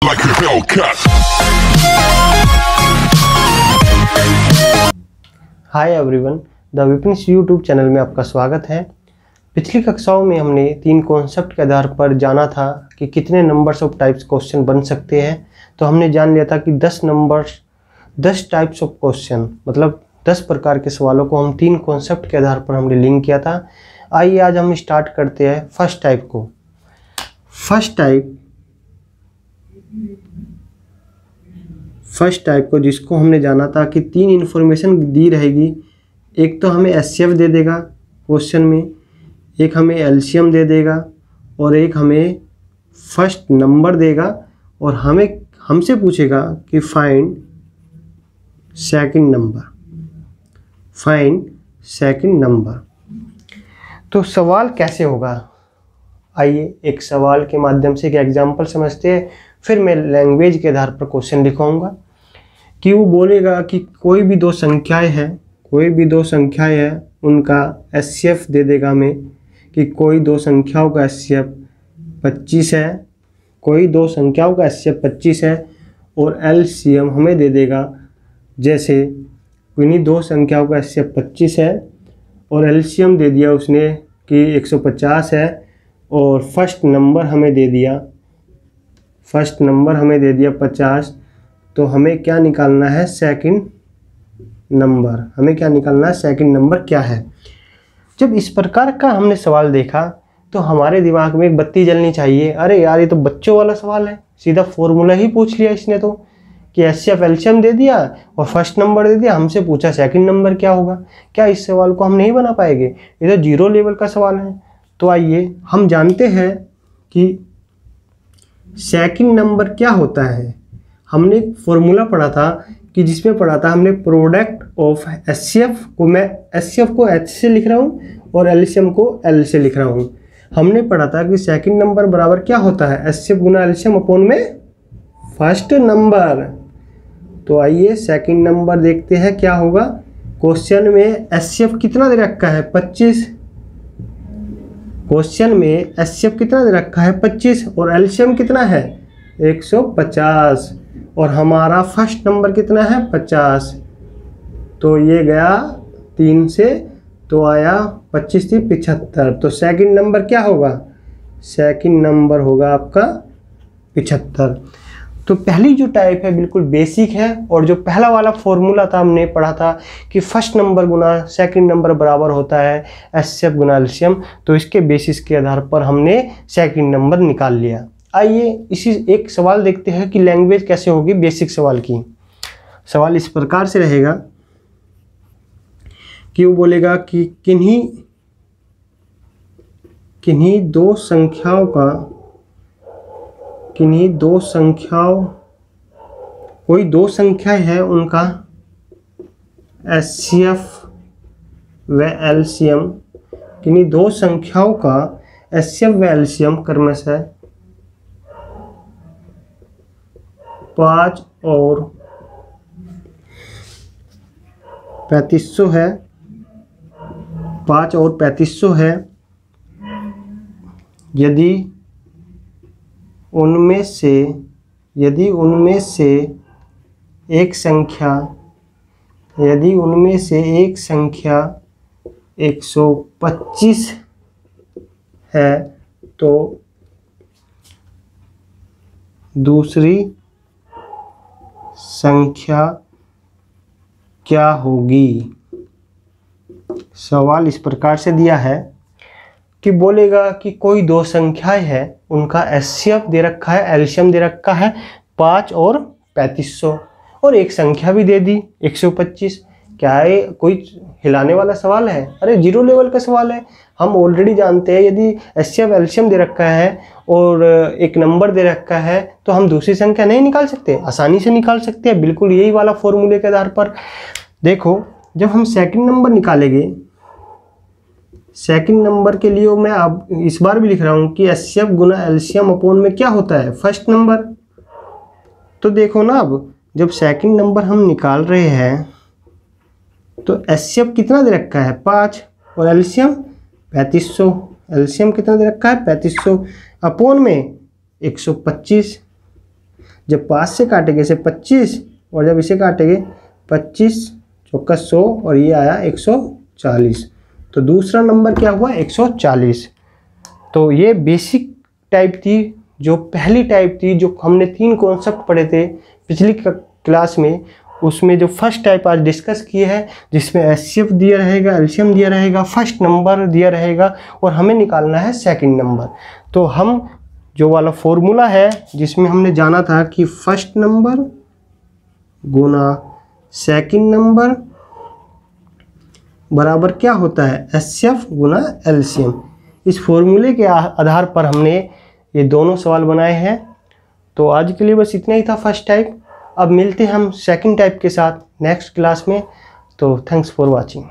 like a Hellcat. Hi everyone, the Vipin's YouTube channel में आपका स्वागत है। पिछली कक्षाओं में हमने 3 कॉन्सेप्ट के आधार पर जाना था कि कितने नंबर्स ऑफ टाइप्स क्वेश्चन बन सकते हैं। तो हमने जान लिया था कि 10 टाइप्स ऑफ क्वेश्चन मतलब 10 प्रकार के सवालों को हम 3 कॉन्सेप्ट के आधार पर हमने लिंक किया था। आइए आज हम स्टार्ट करते हैं फर्स्ट टाइप को। फर्स्ट टाइप को जिसको हमने जाना था कि 3 इन्फॉर्मेशन दी रहेगी। एक तो हमें एचसीएफ दे देगा क्वेश्चन में, एक हमें एलसीएम दे देगा और एक हमें फर्स्ट नंबर देगा और हमसे पूछेगा कि फाइंड सेकंड नंबर। तो सवाल कैसे होगा, आइए एक सवाल के माध्यम से एक एग्जांपल समझते हैं, फिर मैं लैंग्वेज के आधार पर क्वेश्चन लिखाऊंगा। कि वो बोलेगा कि कोई भी दो संख्याएं हैं उनका एचसीएफ दे देगा हमें कि कोई दो संख्याओं का एचसीएफ 25 है, कोई दो संख्याओं का एचसीएफ 25 है और एलसीएम हमें दे देगा। जैसे इन्हीं दो संख्याओं का एचसीएफ 25 है और एलसीएम दे दिया उसने कि 150 है और फर्स्ट नंबर हमें दे दिया 50। तो हमें क्या निकालना है, सेकंड नंबर क्या है। जब इस प्रकार का हमने सवाल देखा तो हमारे दिमाग में एक बत्ती जलनी चाहिए। अरे यार, ये तो बच्चों वाला सवाल है, सीधा फॉर्मूला ही पूछ लिया इसने तो कि एचसीएफ एलसीएम दे दिया और फर्स्ट नंबर दे दिया, हमसे पूछा सेकंड नंबर क्या होगा। क्या इस सवाल को हम नहीं बना पाएंगे? ये तो 0 लेवल का सवाल है। तो आइए हम जानते हैं कि सेकंड नंबर क्या होता है। हमने एक फॉर्मूला पढ़ा था कि जिसमें पढ़ा था हमने प्रोडक्ट ऑफ एचसीएफ को, मैं एचसीएफ को एच से लिख रहा हूँ और एलसीएम को एल से लिख रहा हूँ। हमने पढ़ा था कि सेकंड नंबर बराबर क्या होता है, एचसीएफ गुना एलसीएम अपॉन में फर्स्ट नंबर। तो आइए सेकंड नंबर देखते हैं क्या होगा। क्वेश्चन में एचसीएफ कितना दे रखा है, 25। क्वेश्चन में एचसीएफ कितना दे रखा है, 25 और एलसीएम कितना है, 150 और हमारा फर्स्ट नंबर कितना है, 50। तो ये गया 3 से तो आया 25 थी 75। तो सेकंड नंबर क्या होगा, सेकंड नंबर होगा आपका 75। तो पहली जो टाइप है बिल्कुल बेसिक है और जो पहला वाला फॉर्मूला था हमने पढ़ा था कि फर्स्ट नंबर गुना सेकंड नंबर बराबर होता है एचसीएफ गुना एलसीएम। तो इसके बेसिस के आधार पर हमने सेकंड नंबर निकाल लिया। आइए इसी एक सवाल देखते हैं कि लैंग्वेज कैसे होगी बेसिक सवाल की। सवाल इस प्रकार से रहेगा कि वो बोलेगा कि किन्हीं दो संख्याओं कोई दो संख्याएं हैं उनका एचसीएफ व एलसीएम, किन्हीं दो संख्याओं का एचसीएफ व एलसीएम क्रमशः 5 और 3500 है। 5 और 3500 है। यदि उनमें से एक संख्या 125 है तो दूसरी संख्या क्या होगी। सवाल इस प्रकार से दिया है कि बोलेगा कि कोई दो संख्याएं हैं उनका एचसीएफ दे रखा है, एलसीएम दे रखा है 5 और 3500 और एक संख्या भी दे दी 125। क्या है, कोई हिलाने वाला सवाल है? अरे 0 लेवल का सवाल है। हम ऑलरेडी जानते हैं यदि एचसीएफ एलसीएम दे रखा है और एक नंबर दे रखा है तो हम दूसरी संख्या नहीं निकाल सकते, आसानी से निकाल सकते हैं। बिल्कुल यही वाला फॉर्मूले के आधार पर देखो, जब हम सेकंड नंबर निकालेंगे, सेकंड नंबर के लिए मैं अब इस बार भी लिख रहा हूँ कि एचसीएफ गुना एलसीएम अपॉन में क्या होता है, फर्स्ट नंबर। तो देखो ना, अब जब सेकंड नंबर हम निकाल रहे हैं तो एचसीएफ कितना दे रखा है 5 और एलसीएम 3500। एलसीएम कितना दे रखा है 3500 अपॉन में 125। जब 5 से काटेंगे इसे 25 और जब इसे काटेंगे 25 चौका 100 और ये आया 140। तो दूसरा नंबर क्या हुआ 140। तो ये बेसिक टाइप थी, जो पहली टाइप थी, जो हमने 3 कॉन्सेप्ट पढ़े थे पिछली क्लास में, उसमें जो फर्स्ट टाइप आज डिस्कस किए हैं, जिसमें एचसीएफ दिया रहेगा, एलसीएम दिया रहेगा, फर्स्ट नंबर दिया रहेगा और हमें निकालना है सेकंड नंबर। तो हम जो वाला फॉर्मूला है जिसमें हमने जाना था कि फर्स्ट नंबर गुना सेकंड नंबर बराबर क्या होता है एचसीएफ गुना एलसीएम, इस फॉर्मूले के आधार पर हमने ये दोनों सवाल बनाए हैं। तो आज के लिए बस इतना ही था फर्स्ट टाइप। अब मिलते हैं हम सेकंड टाइप के साथ नेक्स्ट क्लास में। तो थैंक्स फॉर वाचिंग।